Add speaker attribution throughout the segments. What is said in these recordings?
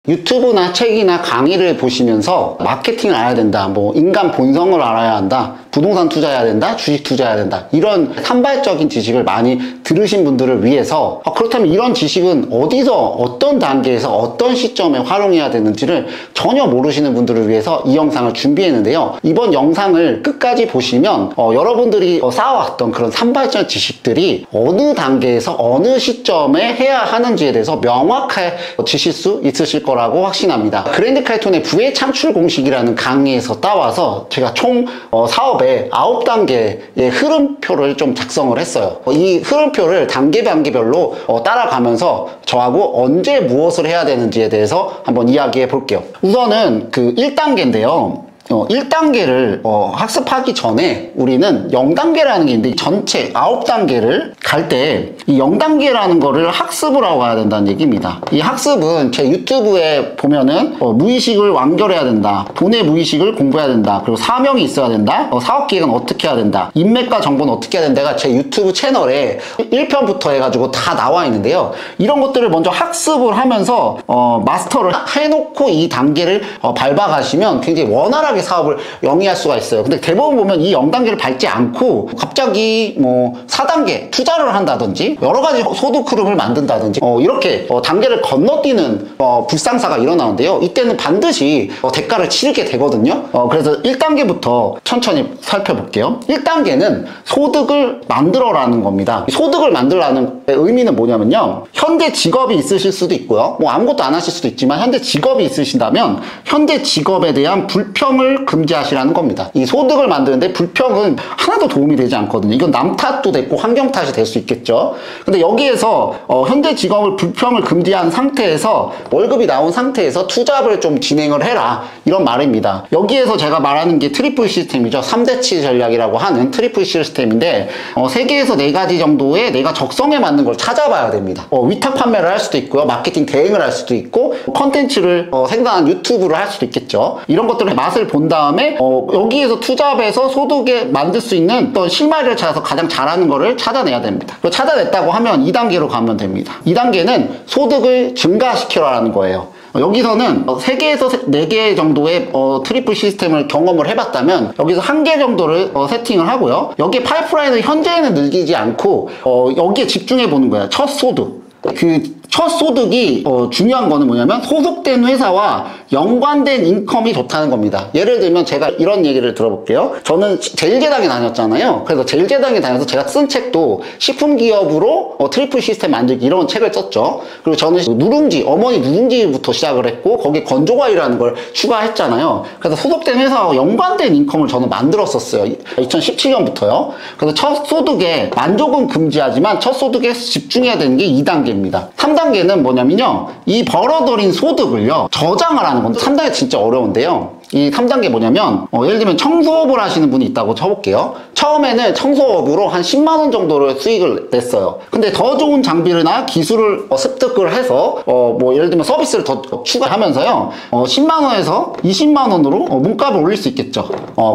Speaker 1: 유튜브나 책이나 강의를 보시면서 마케팅을 알아야 된다, 뭐 인간 본성을 알아야 한다, 부동산 투자해야 된다, 주식 투자해야 된다, 이런 산발적인 지식을 많이 들으신 분들을 위해서 그렇다면 이런 지식은 어디서 어떤 단계에서 어떤 시점에 활용해야 되는지를 전혀 모르시는 분들을 위해서 이 영상을 준비했는데요. 이번 영상을 끝까지 보시면 여러분들이 쌓아왔던 그런 산발적 지식들이 어느 단계에서 어느 시점에 해야 하는지에 대해서 명확하게 지실 수 있으실 거라고 확신합니다. 그랜드 칼톤의 부의 창출 공식이라는 강의에서 따와서 제가 총 사업의 9단계의 흐름표를 좀 작성을 했어요. 이 흐름표를 단계별로 따라가면서 저하고 언제 무엇을 해야 되는지에 대해서 한번 이야기해 볼게요. 우선은 그 1단계인데요. 1단계를 학습하기 전에 우리는 0단계라는 게 있는데, 전체 9단계를 갈 때 이 0단계라는 거를 학습을 하고 가야 된다는 얘기입니다. 이 학습은 제 유튜브에 보면은 무의식을 완결해야 된다, 돈의 무의식을 공부해야 된다, 그리고 사명이 있어야 된다, 사업계획은 어떻게 해야 된다, 인맥과 정보는 어떻게 해야 된다가 제 유튜브 채널에 1편부터 해가지고 다 나와 있는데요. 이런 것들을 먼저 학습을 하면서 마스터를 해놓고 이 단계를 밟아가시면 굉장히 원활하게 사업을 영위할 수가 있어요. 근데 대부분 보면 이 0단계를 밟지 않고 갑자기 뭐 4단계 투자를 한다든지 여러 가지 소득 흐름을 만든다든지 이렇게 단계를 건너뛰는 불상사가 일어나는데요. 이때는 반드시 대가를 치르게 되거든요. 그래서 1단계부터 천천히 살펴볼게요. 1단계는 소득을 만들어라는 겁니다. 소득을 만들라는 의미는 뭐냐면요, 현재 직업이 있으실 수도 있고요, 뭐 아무것도 안 하실 수도 있지만 현재 직업이 있으신다면 현재 직업에 대한 불평을 금지하시라는 겁니다. 이 소득을 만드는데 불평은 하나도 도움이 되지 않거든요. 이건 남 탓도 됐고 환경 탓이 될 수 있겠죠. 근데 여기에서 현재 직업을 불평을 금지한 상태에서 월급이 나온 상태에서 투잡을 좀 진행을 해라, 이런 말입니다. 여기에서 제가 말하는 게 트리플 시스템이죠. 3대치 전략이라고 하는 트리플 시스템인데 3개에서 4가지 정도의 내가 적성에 맞는 걸 찾아봐야 됩니다. 위탁 판매를 할 수도 있고요, 마케팅 대행을 할 수도 있고, 컨텐츠를 생산한 유튜브를 할 수도 있겠죠. 이런 것들을 맛을 본 다음에 여기에서 투잡해서 소득에 만들 수 있는 어떤 실마리를 찾아서 가장 잘하는 거를 찾아내야 됩니다. 찾아냈다고 하면 2단계로 가면 됩니다. 2단계는 소득을 증가시켜라는 거예요. 여기서는 3개에서 4개 정도의 트리플 시스템을 경험을 해봤다면 여기서 1개 정도를 세팅을 하고요, 여기에 파이프라인을 현재에는 늘리지 않고 여기에 집중해 보는 거예요. 첫 소득. 그 첫 소득이 중요한 거는 뭐냐면 소속된 회사와 연관된 인컴이 좋다는 겁니다. 예를 들면 제가 이런 얘기를 들어볼게요. 저는 제일제당에 다녔잖아요. 그래서 제일제당에 다녀서 제가 쓴 책도 식품기업으로 트리플 시스템 만들기, 이런 책을 썼죠. 그리고 저는 누룽지, 어머니 누룽지부터 시작을 했고 거기에 건조과일이라는 걸 추가했잖아요. 그래서 소속된 회사와 연관된 인컴을 저는 만들었었어요. 2017년부터요. 그래서 첫 소득에 만족은 금지하지만 첫 소득에 집중해야 되는 게 2단계입니다. 3단계는 뭐냐면요, 이 벌어들인 소득을요 저장을 하는 건데, 3단계 진짜 어려운데요. 이 3단계 뭐냐면 예를 들면 청소업을 하시는 분이 있다고 쳐볼게요. 처음에는 청소업으로 한 10만원 정도를 수익을 냈어요. 근데 더 좋은 장비나 기술을 습득을 해서 뭐 예를 들면 서비스를 더 추가하면서요 10만원에서 20만원으로 몸값을 올릴 수 있겠죠.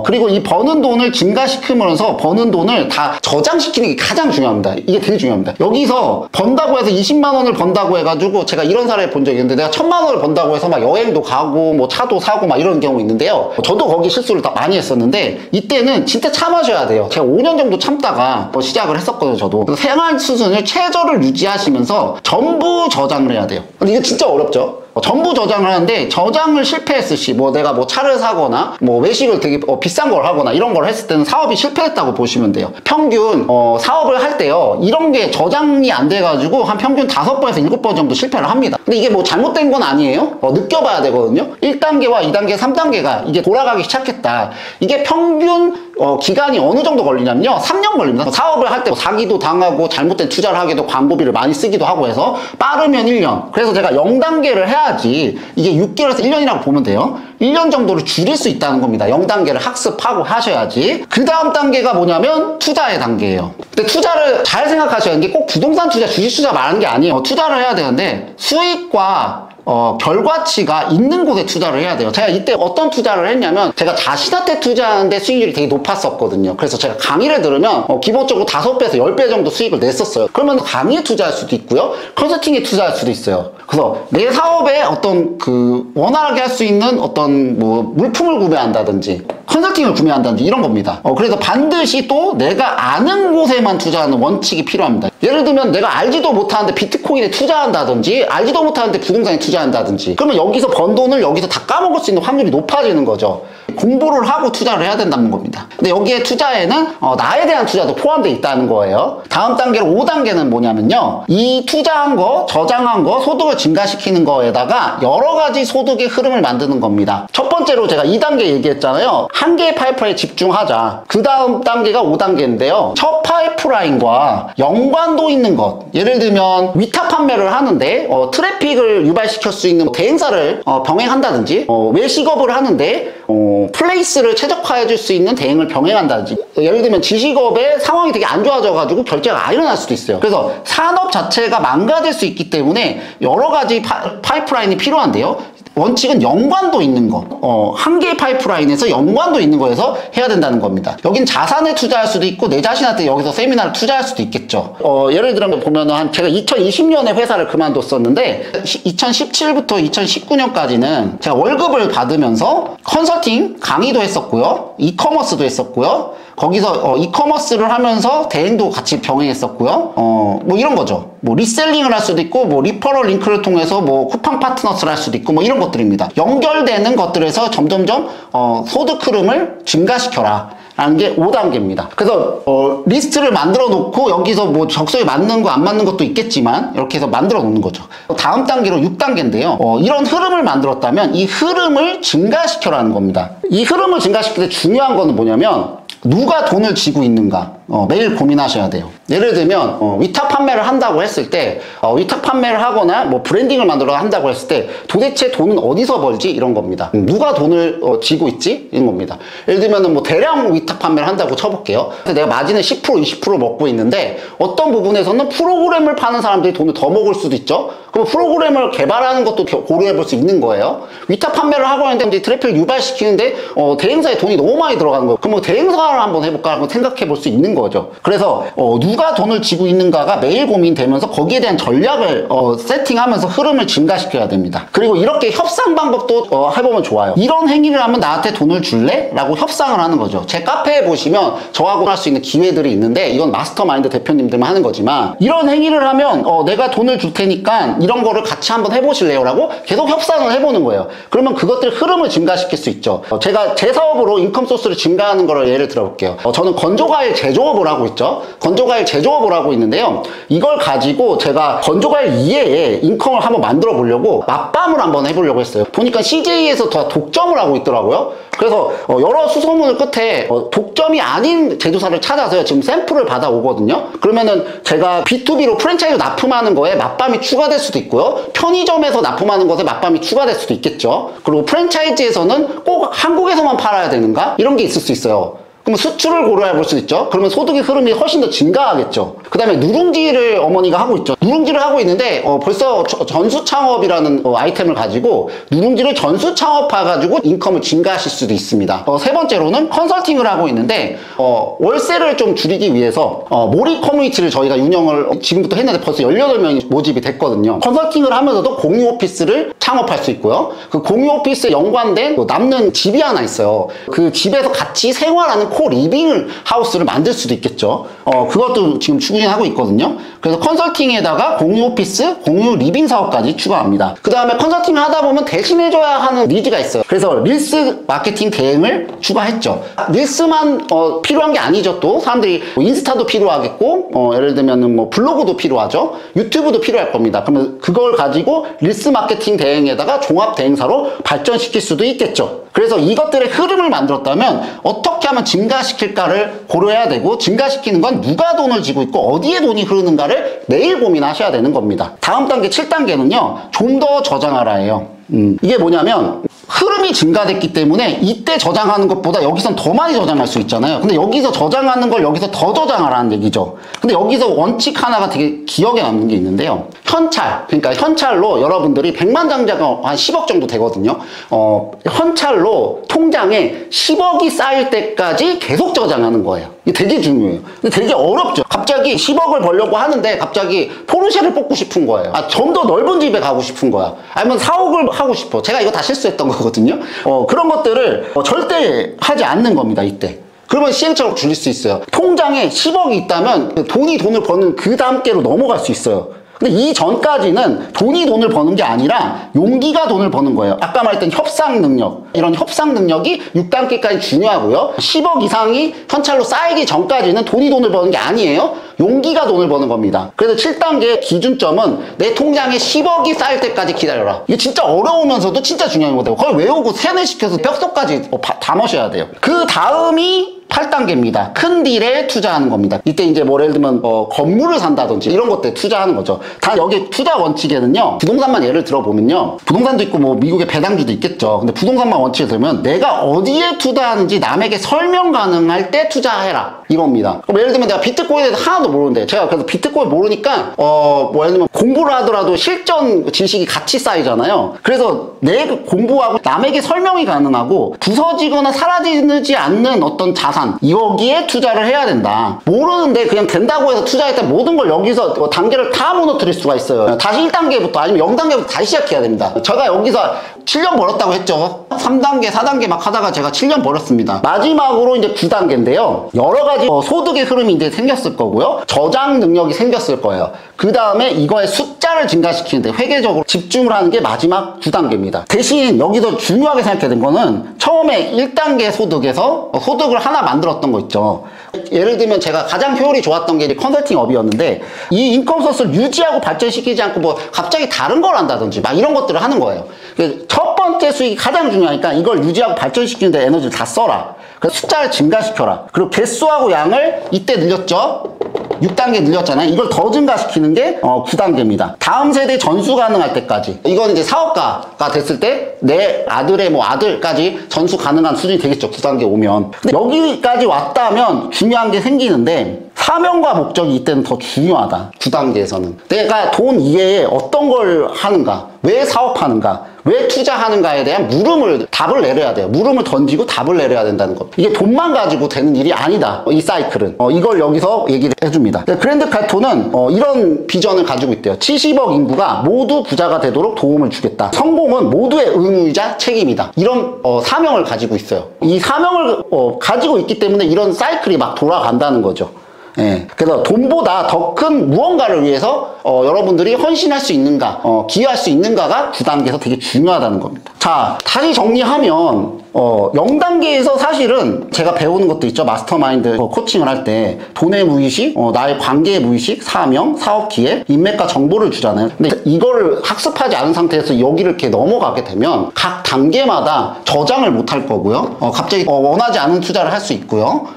Speaker 1: 그리고 이 버는 돈을 증가시키면서 버는 돈을 다 저장시키는 게 가장 중요합니다. 이게 되게 중요합니다. 여기서 번다고 해서 20만원을 번다고 해가지고, 제가 이런 사례 본 적이 있는데, 내가 1000만원을 번다고 해서 막 여행도 가고 뭐 차도 사고 막 이런 경우 있는데요. 저도 거기 실수를 다 많이 했었는데 이때는 진짜 참으셔야 돼요. 제가 5년 정도 참다가 시작을 했었거든요. 저도. 생활 수준을 최저를 유지하시면서 전부 저장을 해야 돼요. 근데 이게 진짜 어렵죠. 전부 저장을 하는데, 저장을 실패했을 시, 뭐 내가 뭐 차를 사거나 뭐 외식을 되게 비싼 걸 하거나 이런 걸 했을 때는 사업이 실패했다고 보시면 돼요. 평균 사업을 할 때요 이런 게 저장이 안 돼가지고 한 평균 5번에서 7번 정도 실패를 합니다. 근데 이게 뭐 잘못된 건 아니에요. 느껴봐야 되거든요. 1단계와 2단계, 3단계가 이게 돌아가기 시작했다. 이게 평균 기간이 어느 정도 걸리냐면요 3년 걸립니다. 사업을 할 때 사기도 당하고 잘못된 투자를 하기도, 광고비를 많이 쓰기도 하고 해서 빠르면 1년. 그래서 제가 0단계를 해야지 이게 6개월에서 1년이라고 보면 돼요. 1년 정도를 줄일 수 있다는 겁니다. 0단계를 학습하고 하셔야지. 그 다음 단계가 뭐냐면 투자의 단계예요. 근데 투자를 잘 생각하셔야 하는 게 꼭 부동산 투자, 주식 투자 말하는 게 아니에요. 투자를 해야 되는데 수익과 결과치가 있는 곳에 투자를 해야 돼요. 제가 이때 어떤 투자를 했냐면, 제가 자신한테 투자하는데 수익률이 되게 높았었거든요. 그래서 제가 강의를 들으면 기본적으로 5배에서 10배 정도 수익을 냈었어요. 그러면 강의에 투자할 수도 있고요, 컨설팅에 투자할 수도 있어요. 그래서 내 사업에 어떤 그 원활하게 할 수 있는 어떤 뭐 물품을 구매한다든지 컨설팅을 구매한다든지 이런 겁니다. 그래서 반드시 또 내가 아는 곳에만 투자하는 원칙이 필요합니다. 예를 들면 내가 알지도 못하는데 비트코인에 투자한다든지 알지도 못하는데 부동산에 투자한다든지 그러면 여기서 번 돈을 여기서 다 까먹을 수 있는 확률이 높아지는 거죠. 공부를 하고 투자를 해야 된다는 겁니다. 근데 여기에 투자에는 나에 대한 투자도 포함되어 있다는 거예요. 다음 단계로 5단계는 뭐냐면요. 이 투자한 거, 저장한 거, 소득을 증가시키는 거에다가 여러 가지 소득의 흐름을 만드는 겁니다. 첫 번째로 제가 2단계 얘기했잖아요. 한 개의 파이프라인에 집중하자. 그 다음 단계가 5단계인데요. 첫 파이프라인과 연관도 있는 것. 예를 들면 위탁 판매를 하는데 트래픽을 유발시킬 수 있는 대행사를 병행한다든지 외식업을 하는데 플레이스를 최적화해 줄 수 있는 대행을 병행한다든지 예를 들면 지식업의 상황이 되게 안 좋아져가지고 결제가 안 일어날 수도 있어요. 그래서 산업 자체가 망가질 수 있기 때문에 여러 가지 파이프라인이 필요한데요. 원칙은 연관도 있는 거. 한 개의 파이프라인에서 연관도 있는 거에서 해야 된다는 겁니다. 여긴 자산에 투자할 수도 있고 내 자신한테 여기서 세미나를 투자할 수도 있겠죠. 예를 들어 보면은 제가 2020년에 회사를 그만뒀었는데 2017부터 2019년까지는 제가 월급을 받으면서 컨설팅 강의도 했었고요. 이커머스도 했었고요. 거기서 이커머스를 하면서 대행도 같이 병행했었고요. 뭐 이런 거죠. 뭐 리셀링을 할 수도 있고 뭐 리퍼럴 링크를 통해서 뭐 쿠팡 파트너스를 할 수도 있고 뭐 이런 것들입니다. 연결되는 것들에서 점점점 소득 흐름을 증가시켜라 라는 게 5단계입니다. 그래서 리스트를 만들어 놓고 여기서 뭐 적성에 맞는 거 안 맞는 것도 있겠지만 이렇게 해서 만들어 놓는 거죠. 다음 단계로 6단계인데요. 이런 흐름을 만들었다면 이 흐름을 증가시켜라는 겁니다. 이 흐름을 증가시킬 때 중요한 거는 뭐냐면 누가 돈을 쥐고 있는가 매일 고민하셔야 돼요. 예를 들면 위탁 판매를 한다고 했을 때 위탁 판매를 하거나 뭐 브랜딩을 만들어 한다고 했을 때 도대체 돈은 어디서 벌지? 이런 겁니다. 누가 돈을 쥐고 있지? 이런 겁니다. 예를 들면 뭐 대량 위탁 판매를 한다고 쳐볼게요. 그래서 내가 마진을 10% 20% 먹고 있는데 어떤 부분에서는 프로그램을 파는 사람들이 돈을 더 먹을 수도 있죠. 그럼 프로그램을 개발하는 것도 고려해 볼 수 있는 거예요. 위탁 판매를 하고 있는데 트래픽을 유발시키는데 대행사에 돈이 너무 많이 들어가는 거예요. 그럼 뭐 대행사를 한번 해볼까 한번 생각해 볼 수 있는 거죠. 그래서 누가 돈을 쥐고 있는가가 매일 고민되면서 거기에 대한 전략을 세팅하면서 흐름을 증가시켜야 됩니다. 그리고 이렇게 협상 방법도 해보면 좋아요. 이런 행위를 하면 나한테 돈을 줄래? 라고 협상을 하는 거죠. 제 카페에 보시면 저하고 할 수 있는 기회들이 있는데 이건 마스터마인드 대표님들만 하는 거지만 이런 행위를 하면 내가 돈을 줄 테니까 이런 거를 같이 한번 해보실래요? 라고 계속 협상을 해보는 거예요. 그러면 그것들 흐름을 증가시킬 수 있죠. 제가 제 사업으로 인컴 소스를 증가하는 거를 예를 들어볼게요. 저는 건조과일 제조업을 하고 있죠. 건조과일 제조업을 하고 있는데요. 이걸 가지고 제가 건조과일 이외에 인컴을 한번 만들어 보려고 맛밤을 한번 해보려고 했어요. 보니까 CJ에서 다 독점을 하고 있더라고요. 그래서 여러 수소문을 끝에 독점이 아닌 제조사를 찾아서요. 지금 샘플을 받아오거든요. 그러면은 제가 B2B로 프랜차이즈 납품하는 거에 맛밤이 추가될 수도 있고요. 편의점에서 납품하는 것에 맛밤이 추가될 수도 있겠죠. 그리고 프랜차이즈에서는 꼭 한국에서만 팔아야 되는가? 이런 게 있을 수 있어요. 그럼 수출을 고려해 볼 수 있죠. 그러면 소득의 흐름이 훨씬 더 증가하겠죠. 그 다음에 누룽지를 어머니가 하고 있죠. 누룽지를 하고 있는데 벌써 전수 창업이라는 아이템을 가지고 누룽지를 전수 창업해가지고 인컴을 증가하실 수도 있습니다. 세 번째로는 컨설팅을 하고 있는데 월세를 좀 줄이기 위해서 몰입 커뮤니티를 저희가 운영을 지금부터 했는데 벌써 18명이 모집이 됐거든요. 컨설팅을 하면서도 공유 오피스를 창업할 수 있고요. 그 공유 오피스에 연관된 남는 집이 하나 있어요. 그 집에서 같이 생활하는 코 리빙 하우스를 만들 수도 있겠죠. 그것도 지금 추진하고 있거든요. 그래서 컨설팅에다가 공유 오피스, 공유 리빙 사업까지 추가합니다. 그 다음에 컨설팅을 하다 보면 대신해줘야 하는 니즈가 있어요. 그래서 릴스 마케팅 대행을 추가했죠. 릴스만 필요한 게 아니죠. 또 사람들이 뭐 인스타도 필요하겠고 예를 들면 뭐 블로그도 필요하죠. 유튜브도 필요할 겁니다. 그러면 그걸 가지고 릴스 마케팅 대행에다가 종합 대행사로 발전시킬 수도 있겠죠. 그래서 이것들의 흐름을 만들었다면 어떻게 하면 증가시킬까를 고려해야 되고 증가시키는 건 누가 돈을 쥐고 있고 어디에 돈이 흐르는가를 매일 고민하셔야 되는 겁니다. 다음 단계 7단계는요. 좀 더 저장하라예요. 이게 뭐냐면 흐름이 증가됐기 때문에 이때 저장하는 것보다 여기선 더 많이 저장할 수 있잖아요. 근데 여기서 저장하는 걸 여기서 더 저장하라는 얘기죠. 근데 여기서 원칙 하나가 되게 기억에 남는 게 있는데요. 현찰, 그러니까 현찰로 여러분들이 100만 장자가 한 10억 정도 되거든요. 현찰로 통장에 10억이 쌓일 때까지 계속 저장하는 거예요. 이게 되게 중요해요. 근데 되게 어렵죠. 갑자기 10억을 벌려고 하는데 갑자기 포르쉐를 뽑고 싶은 거예요. 좀 더 넓은 집에 가고 싶은 거야. 아니면 4억을 하고 싶어. 제가 이거 다 실수했던 거거든요. 그런 것들을 절대 하지 않는 겁니다, 이때. 그러면 시행착오를 줄일 수 있어요. 통장에 10억이 있다면 돈을 버는 그 다음 께로 넘어갈 수 있어요. 근데 이 전까지는 돈을 버는 게 아니라 용기가 돈을 버는 거예요. 아까 말했던 협상 능력, 이런 협상 능력이 6단계까지 중요하고요. 10억 이상이 현찰로 쌓이기 전까지는 돈을 버는 게 아니에요. 용기가 돈을 버는 겁니다. 그래서 7단계 기준점은 내 통장에 10억이 쌓일 때까지 기다려라. 이게 진짜 어려우면서도 진짜 중요한 거예요. 그걸 외우고 세뇌시켜서 뼛속까지 담으셔야 돼요. 그 다음이 8단계입니다. 큰 딜에 투자하는 겁니다. 이때 이제 뭐 예를 들면 건물을 산다든지 이런 것들에 투자하는 거죠. 단 여기 투자 원칙에는요, 부동산만 예를 들어보면요, 부동산도 있고 뭐 미국의 배당주도 있겠죠. 근데 부동산만 원칙을 들면 내가 어디에 투자하는지 남에게 설명 가능할 때 투자해라, 이겁니다. 그럼 예를 들면 내가 비트코인에 대해서 하나도 모르는데, 제가 그래서 비트코인 모르니까 뭐 예를 들면 공부를 하더라도 실전 지식이 같이 쌓이잖아요. 그래서 내 공부하고 남에게 설명이 가능하고 부서지거나 사라지지 않는 어떤 자산, 여기에 투자를 해야 된다. 모르는데 그냥 된다고 해서 투자했다 모든 걸 여기서 단계를 다 무너뜨릴 수가 있어요. 다시 1단계부터 아니면 0단계부터 다시 시작해야 됩니다. 제가 여기서 7년 벌었다고 했죠. 3단계, 4단계 막 하다가 제가 7년 벌었습니다. 마지막으로 이제 9단계인데요. 여러 가지 소득의 흐름이 이제 생겼을 거고요. 저장 능력이 생겼을 거예요. 그 다음에 이거의 숫자를 증가시키는데 회계적으로 집중을 하는 게 마지막 9단계입니다. 대신 여기서 중요하게 생각해야 되는 거는 처음에 1단계 소득에서 소득을 하나 만들었던 거 있죠. 예를 들면 제가 가장 효율이 좋았던 게 이제 컨설팅 업이었는데, 이 인컴 소스를 유지하고 발전시키지 않고 뭐 갑자기 다른 걸 한다든지 막 이런 것들을 하는 거예요. 첫 번째 수익이 가장 중요하니까 이걸 유지하고 발전시키는 데 에너지를 다 써라. 그래서 숫자를 증가시켜라. 그리고 개수하고 양을 이때 늘렸죠. 6단계 늘렸잖아요. 이걸 더 증가시키는 게 9단계입니다. 다음 세대 전수 가능할 때까지. 이건 이제 사업가가 됐을 때 내 아들의 뭐 아들까지 전수 가능한 수준이 되겠죠. 9단계 오면. 근데 여기까지 왔다면 중요한 게 생기는데, 사명과 목적이 이때는 더 중요하다. 9단계에서는. 내가 돈 이외에 어떤 걸 하는가, 왜 사업하는가, 왜 투자하는가에 대한 답을 내려야 돼요. 물음을 던지고 답을 내려야 된다는 것. 이게 돈만 가지고 되는 일이 아니다, 이 사이클은. 이걸 여기서 얘기를 해줍니다. 그랜드 카르톤은 이런 비전을 가지고 있대요. 70억 인구가 모두 부자가 되도록 도움을 주겠다. 성공은 모두의 의무이자 책임이다. 이런 사명을 가지고 있어요. 이 사명을 가지고 있기 때문에 이런 사이클이 막 돌아간다는 거죠. 예. 그래서 돈보다 더 큰 무언가를 위해서 여러분들이 헌신할 수 있는가, 기여할 수 있는가가 9단계에서 되게 중요하다는 겁니다. 자, 다시 정리하면 0단계에서 사실은 제가 배우는 것도 있죠. 마스터마인드 코칭을 할 때 돈의 무의식, 나의 관계의 무의식, 사명, 사업 기획, 인맥과 정보를 주잖아요. 근데 이걸 학습하지 않은 상태에서 여기를 이렇게 넘어가게 되면 각 단계마다 저장을 못 할 거고요. 갑자기 원하지 않은 투자를 할 수 있고요.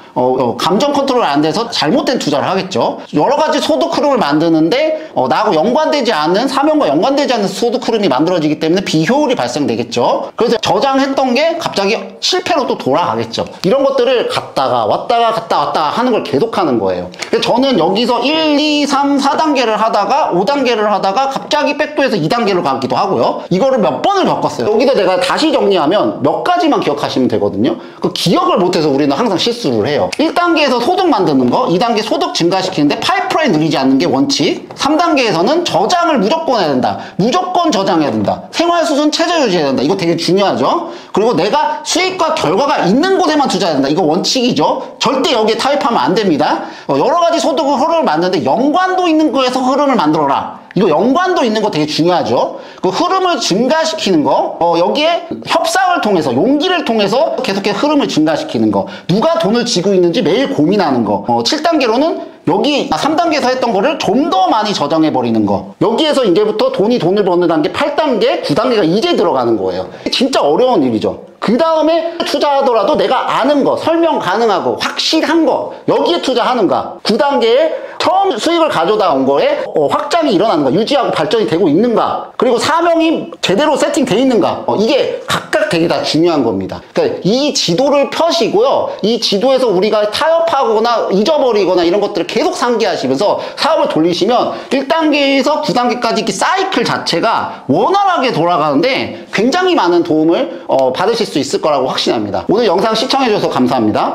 Speaker 1: 감정 컨트롤 안 돼서 잘못된 투자를 하겠죠. 여러 가지 소득 흐름을 만드는데 나하고 연관되지 않은, 사명과 연관되지 않는 소득 흐름이 만들어지기 때문에 비효율이 발생되겠죠. 그래서 저장했던 게 갑자기 실패로 또 돌아가겠죠. 이런 것들을 갔다 왔다 하는 걸 계속하는 거예요. 그래서 저는 여기서 1, 2, 3, 4단계를 하다가 5단계를 하다가 갑자기 백도에서 2단계로 가기도 하고요. 이거를 몇 번을 겪었어요. 여기서 내가 다시 정리하면 몇 가지만 기억하시면 되거든요. 그 기억을 못해서 우리는 항상 실수를 해요. 1단계에서 소득 만드는 거, 2단계 소득 증가시키는데 파이프라인 늘리지 않는 게 원칙. 3단계에서는 저장을 무조건 해야 된다. 무조건 저장해야 된다. 생활수준 최저 유지해야 된다. 이거 되게 중요하죠. 그리고 내가 수익과 결과가 있는 곳에만 투자해야 된다. 이거 원칙이죠. 절대 여기에 타협하면 안 됩니다. 여러 가지 소득 흐름을 만드는데 연관도 있는 거에서 흐름을 만들어라. 이거 연관도 있는 거 되게 중요하죠. 그 흐름을 증가시키는 거, 여기에 협상을 통해서, 용기를 통해서 계속해서 흐름을 증가시키는 거, 누가 돈을 쥐고 있는지 매일 고민하는 거. 7단계로는 여기 3단계에서 했던 거를 좀 더 많이 저장해버리는 거. 여기에서 이제부터 돈을 버는 단계 8단계, 9단계가 이제 들어가는 거예요. 진짜 어려운 일이죠. 그 다음에 투자하더라도 내가 아는 거, 설명 가능하고 확실한 거, 여기에 투자하는가. 9단계에 처음 수익을 가져다 온 거에 확장이 일어나는 거, 유지하고 발전이 되고 있는가, 그리고 사명이 제대로 세팅되어 있는가. 이게 각각 되게 다 중요한 겁니다. 그러니까 이 지도를 펴시고요, 이 지도에서 우리가 타협하거나 잊어버리거나 이런 것들을 계속 상기하시면서 사업을 돌리시면 1단계에서 9단계까지 이 사이클 자체가 원활하게 돌아가는데 굉장히 많은 도움을 받으실 수 있을 거라고 확신합니다. 오늘 영상 시청해주셔서 감사합니다.